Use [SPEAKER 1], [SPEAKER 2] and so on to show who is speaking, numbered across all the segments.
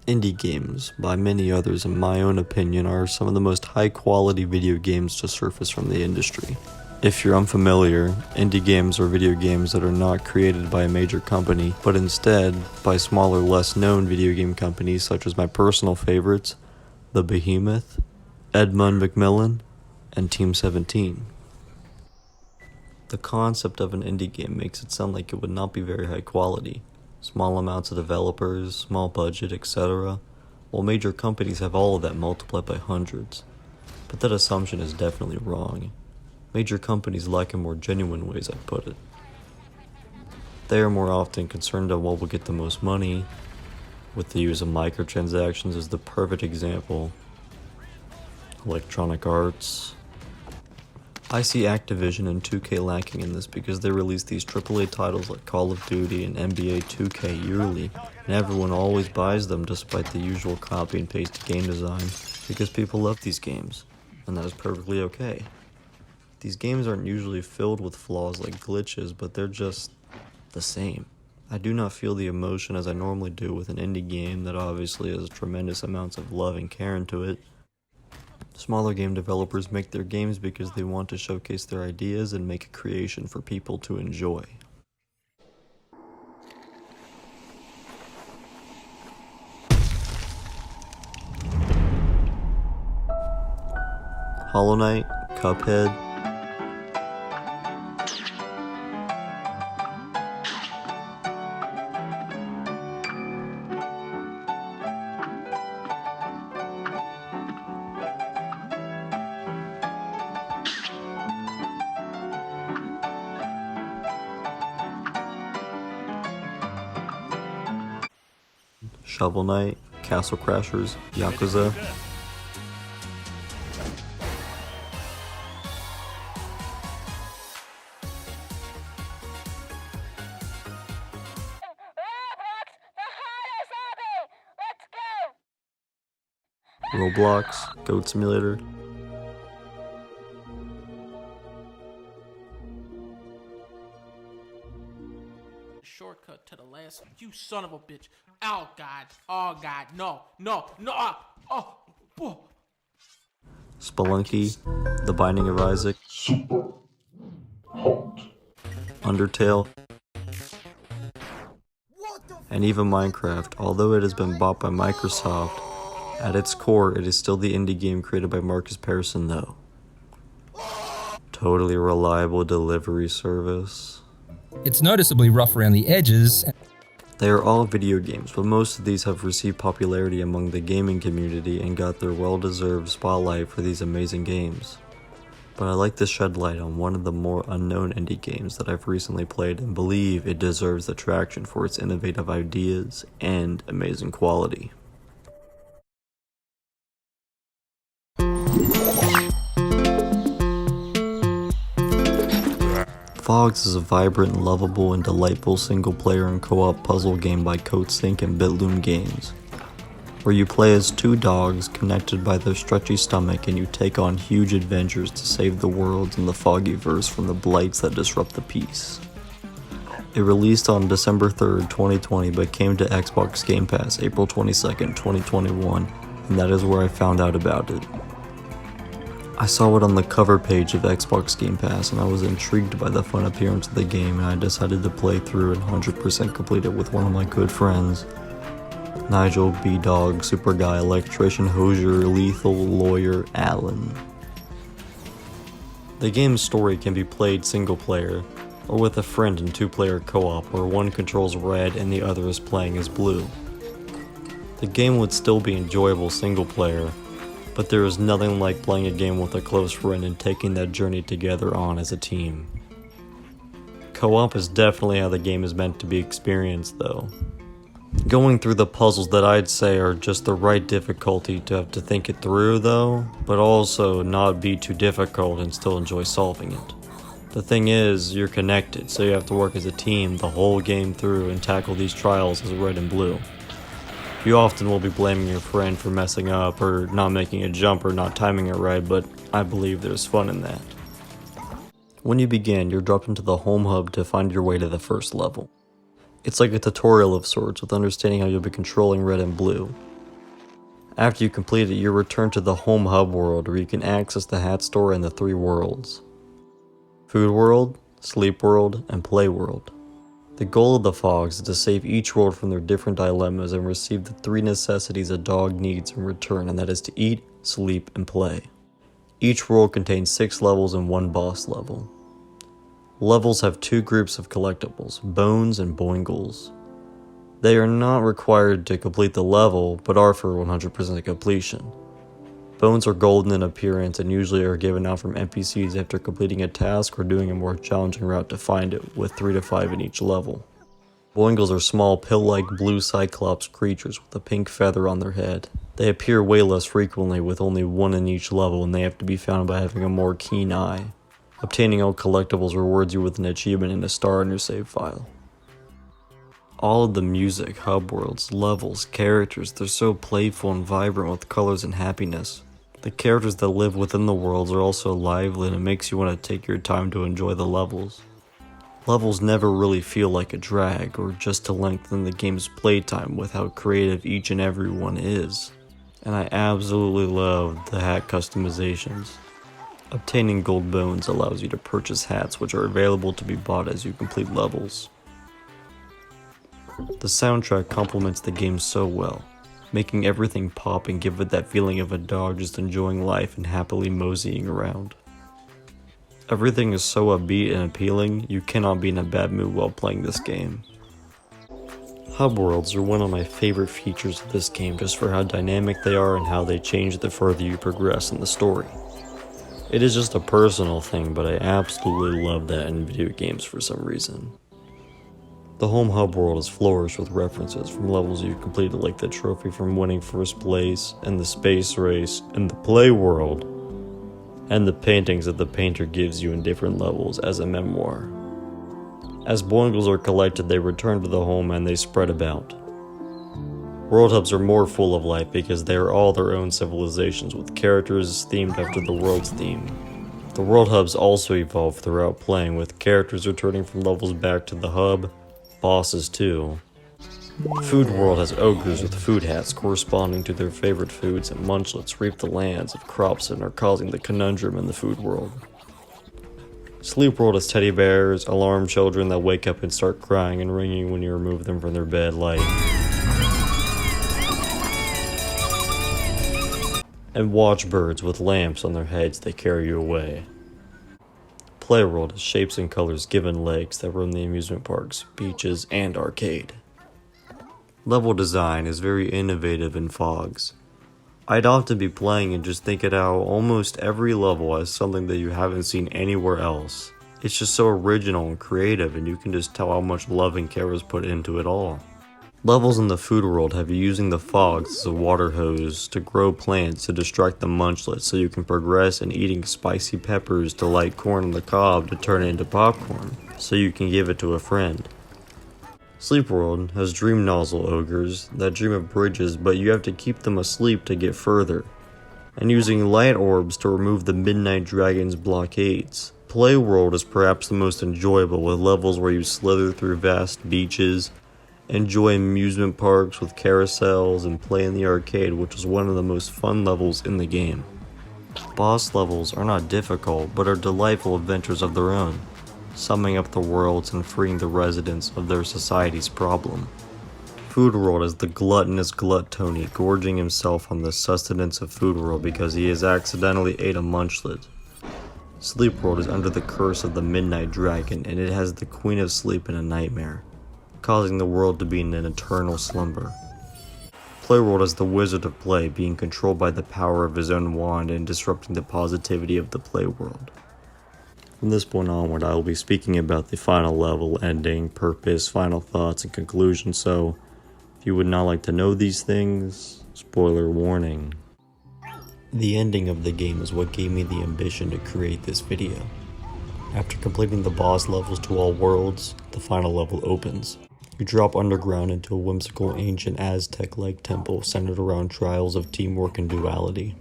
[SPEAKER 1] Indie games, by many others in my own opinion, are some of the most high-quality video games to surface from the industry. If you're unfamiliar, indie games are video games that are not created by a major company, but instead by smaller, less-known video game companies such as my personal favorites, The Behemoth, Edmund Macmillan, and Team 17. The concept of an indie game makes it sound like it would not be very high quality. Small amounts of developers, small budget, etc. While major companies have all of that multiplied by hundreds. But that assumption is definitely wrong. Major companies lack in more genuine ways, I'd put it. They are more often concerned on what will get the most money, with the use of microtransactions as the perfect example. Electronic Arts. I see Activision and 2K lacking in this because they release these AAA titles like Call of Duty and NBA 2K yearly, and everyone always buys them despite the usual copy and paste game design, because people love these games, and that is perfectly okay. These games aren't usually filled with flaws like glitches, but they're just the same. I do not feel the emotion as I normally do with an indie game that obviously has tremendous amounts of love and care into it. Smaller game developers make their games because they want to showcase their ideas and make a creation for people to enjoy. Hollow Knight, Cuphead, Shovel Knight, Castle Crashers, Yakuza. Roblox, Goat Simulator.
[SPEAKER 2] Shortcut to the last. You son of a bitch. Oh god. Oh god. No. No. No. Oh.
[SPEAKER 1] Spelunky, The Binding of Isaac.
[SPEAKER 3] Super hot.
[SPEAKER 1] Undertale. And even Minecraft, although it has been bought by Microsoft, at its core it is still the indie game created by Marcus Persson though. Totally reliable delivery service.
[SPEAKER 4] It's noticeably rough around the edges.
[SPEAKER 1] They are all video games, but most of these have received popularity among the gaming community and got their well-deserved spotlight for these amazing games. But I like to shed light on one of the more unknown indie games that I've recently played and believe it deserves the traction for its innovative ideas and amazing quality. PHOGS is a vibrant, lovable, and delightful single-player and co-op puzzle game by Coatsink and Bitloom Games, where you play as two dogs connected by their stretchy stomach and you take on huge adventures to save the world in the Foggyverse from the blights that disrupt the peace. It released on December 3rd, 2020, but came to Xbox Game Pass April 22nd, 2021, and that is where I found out about it. I saw it on the cover page of Xbox Game Pass and I was intrigued by the fun appearance of the game, and I decided to play through and 100% complete it with one of my good friends. Nigel, B-Dog, Super Guy, Electrician, Hosier, Lethal, Lawyer, Alan. The game's story can be played single player, or with a friend in 2-player co-op where one controls red and the other is playing as blue. The game would still be enjoyable single player, but there is nothing like playing a game with a close friend and taking that journey together on as a team. Co-op is definitely how the game is meant to be experienced though. Going through the puzzles that I'd say are just the right difficulty to have to think it through though, but also not be too difficult and still enjoy solving it. The thing is, you're connected, so you have to work as a team the whole game through and tackle these trials as red and blue. You often will be blaming your friend for messing up or not making a jump or not timing it right, but I believe there's fun in that. When you begin, you're dropped into the home hub to find your way to the first level. It's like a tutorial of sorts with understanding how you'll be controlling red and blue. After you complete it, you're returned to the home hub world where you can access the hat store and the 3 worlds: food world, sleep world, and play world. The goal of the PHOGS is to save each world from their different dilemmas and receive the 3 necessities a dog needs in return, and that is to eat, sleep, and play. Each world contains 6 levels and 1 boss level. Levels have 2 groups of collectibles, bones and boingles. They are not required to complete the level, but are for 100% completion. Bones are golden in appearance and usually are given out from NPCs after completing a task or doing a more challenging route to find it, with 3 to 5 in each level. Boingles are small, pill-like blue cyclops creatures with a pink feather on their head. They appear way less frequently, with only 1 in each level, and they have to be found by having a more keen eye. Obtaining all collectibles rewards you with an achievement and a star in your save file. All of the music, hub worlds, levels, characters, they're so playful and vibrant with colors and happiness. The characters that live within the worlds are also lively, and it makes you want to take your time to enjoy the levels. Levels never really feel like a drag or just to lengthen the game's playtime with how creative each and every one is. And I absolutely love the hat customizations. Obtaining gold bones allows you to purchase hats which are available to be bought as you complete levels. The soundtrack complements the game so well, making everything pop and give it that feeling of a dog just enjoying life and happily moseying around. Everything is so upbeat and appealing, you cannot be in a bad mood while playing this game. Hub worlds are one of my favorite features of this game just for how dynamic they are and how they change the further you progress in the story. It is just a personal thing, but I absolutely love that in video games for some reason. The home hub world is flourished with references from levels you've completed, like the trophy from winning first place, and the space race, and the play world, and the paintings that the painter gives you in different levels as a memoir. As boingles are collected, they return to the home and they spread about. World hubs are more full of life because they are all their own civilizations with characters themed after the world's theme. The world hubs also evolve throughout playing, with characters returning from levels back to the hub, bosses too. Food world has ogres with food hats corresponding to their favorite foods, and munchlets reap the lands of crops and are causing the conundrum in the food world. Sleep world has teddy bears, alarm children that wake up and start crying and ringing when you remove them from their bed, like, and watchbirds with lamps on their heads that carry you away. Play world has shapes and colors given legs that roam the amusement parks, beaches, and arcade. Level design is very innovative in PHOGS. I'd often be playing and just think it out almost every level as something that you haven't seen anywhere else. It's just so original and creative, and you can just tell how much love and care was put into it all. Levels in the food world have you using the PHOGS as a water hose to grow plants to distract the munchlets, so you can progress in eating spicy peppers to light corn on the cob to turn it into popcorn, so you can give it to a friend. Sleep world has dream nozzle ogres that dream of bridges, but you have to keep them asleep to get further, and using light orbs to remove the midnight dragon's blockades. Play world is perhaps the most enjoyable, with levels where you slither through vast beaches, enjoy amusement parks with carousels, and play in the arcade, which is one of the most fun levels in the game. Boss levels are not difficult, but are delightful adventures of their own, summing up the worlds and freeing the residents of their society's problem. Food world is the gluttonous glut Tony gorging himself on the sustenance of food world because he has accidentally ate a munchlet. Sleep world is under the curse of the midnight dragon, and it has the queen of sleep in a nightmare, causing the world to be in an eternal slumber. Playworld is the wizard of play, being controlled by the power of his own wand and disrupting the positivity of the playworld. From this point onward, I will be speaking about the final level, ending, purpose, final thoughts, and conclusion, so if you would not like to know these things, spoiler warning. The ending of the game is what gave me the ambition to create this video. After completing the boss levels to all worlds, the final level opens. You drop underground into a whimsical ancient Aztec-like temple centered around trials of teamwork and duality.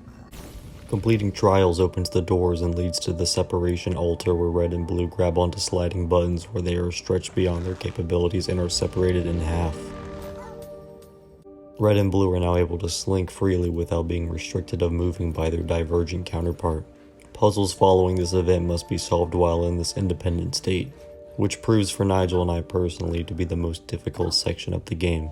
[SPEAKER 1] Completing trials opens the doors and leads to the separation altar where red and blue grab onto sliding buttons where they are stretched beyond their capabilities and are separated in half. Red and blue are now able to slink freely without being restricted of moving by their divergent counterpart. Puzzles following this event must be solved while in this independent state, which proves for Nigel and I personally to be the most difficult section of the game.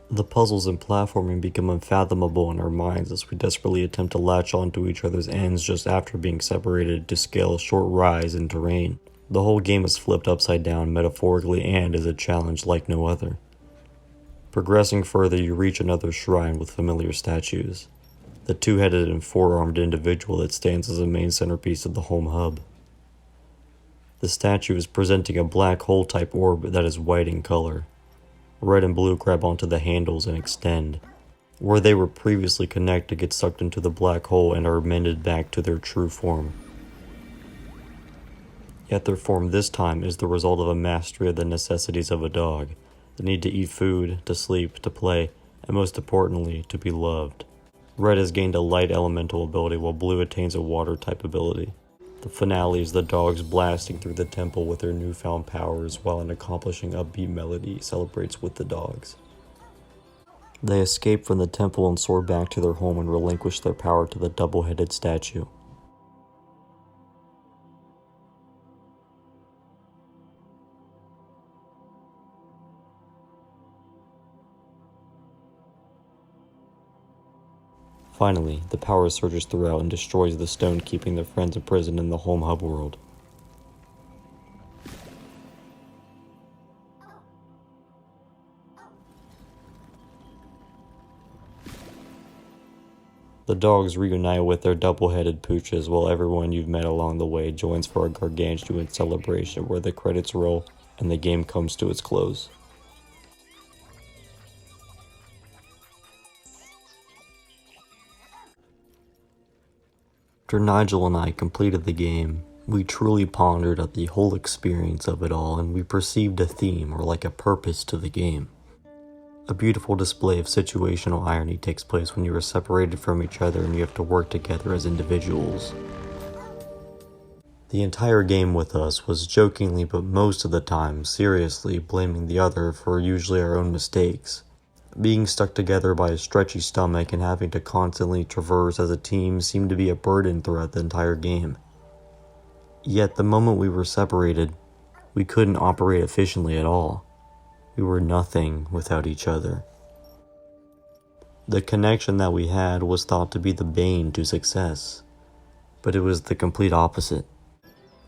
[SPEAKER 1] The puzzles and platforming become unfathomable in our minds as we desperately attempt to latch onto each other's ends just after being separated to scale a short rise in terrain. The whole game is flipped upside down metaphorically and is a challenge like no other. Progressing further, you reach another shrine with familiar statues. The two-headed and four-armed individual that stands as a main centerpiece of the home hub. The statue is presenting a black hole-type orb that is white in color. Red and blue grab onto the handles and extend. Where they were previously connected get sucked into the black hole and are amended back to their true form. Yet their form this time is the result of a mastery of the necessities of a dog. The need to eat food, to sleep, to play, and most importantly, to be loved. Red has gained a light elemental ability while blue attains a water type ability. The finale is the dogs blasting through the temple with their newfound powers while an accomplishing upbeat melody celebrates with the dogs. They escape from the temple and soar back to their home and relinquish their power to the double-headed statue. Finally, the power surges throughout and destroys the stone, keeping their friends imprisoned in the home hub world. The dogs reunite with their double-headed pooches while everyone you've met along the way joins for a gargantuan celebration where the credits roll and the game comes to its close. After Nigel and I completed the game, we truly pondered at the whole experience of it all, and we perceived a theme or like a purpose to the game. A beautiful display of situational irony takes place when you are separated from each other and you have to work together as individuals. The entire game with us was jokingly but most of the time seriously blaming the other for usually our own mistakes. Being stuck together by a stretchy stomach and having to constantly traverse as a team seemed to be a burden throughout the entire game. Yet the moment we were separated, we couldn't operate efficiently at all. We were nothing without each other. The connection that we had was thought to be the bane to success, but it was the complete opposite.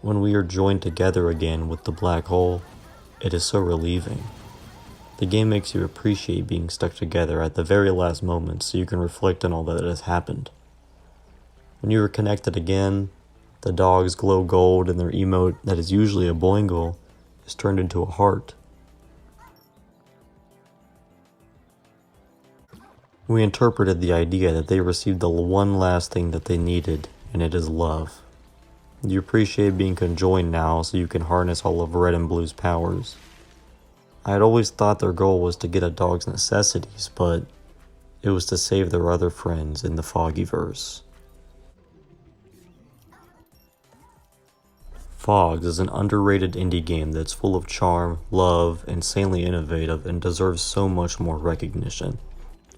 [SPEAKER 1] When we are joined together again with the black hole, it is so relieving. The game makes you appreciate being stuck together at the very last moment so you can reflect on all that has happened. When you are connected again, the dogs glow gold and their emote that is usually a boingle is turned into a heart. We interpreted the idea that they received the one last thing that they needed, and it is love. You appreciate being conjoined now so you can harness all of Red and Blue's powers. I had always thought their goal was to get a dog's necessities, but it was to save their other friends in the Foggyverse. PHOGS is an underrated indie game that's full of charm, love, insanely innovative, and deserves so much more recognition.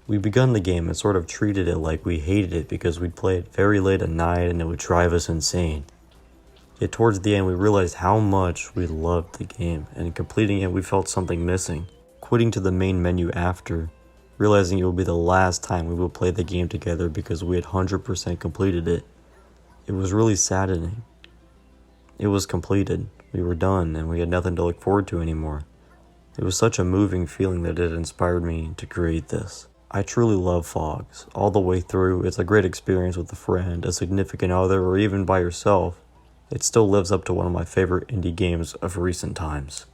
[SPEAKER 1] We begun the game and sort of treated it like we hated it because we'd play it very late at night and it would drive us insane. Yet towards the end we realized how much we loved the game, and in completing it we felt something missing. Quitting to the main menu after, realizing it would be the last time we would play the game together because we had 100% completed it. It was really saddening. It was completed, we were done, and we had nothing to look forward to anymore. It was such a moving feeling that it inspired me to create this. I truly love PHOGS. All the way through, it's a great experience with a friend, a significant other, or even by yourself. It still lives up to one of my favorite indie games of recent times.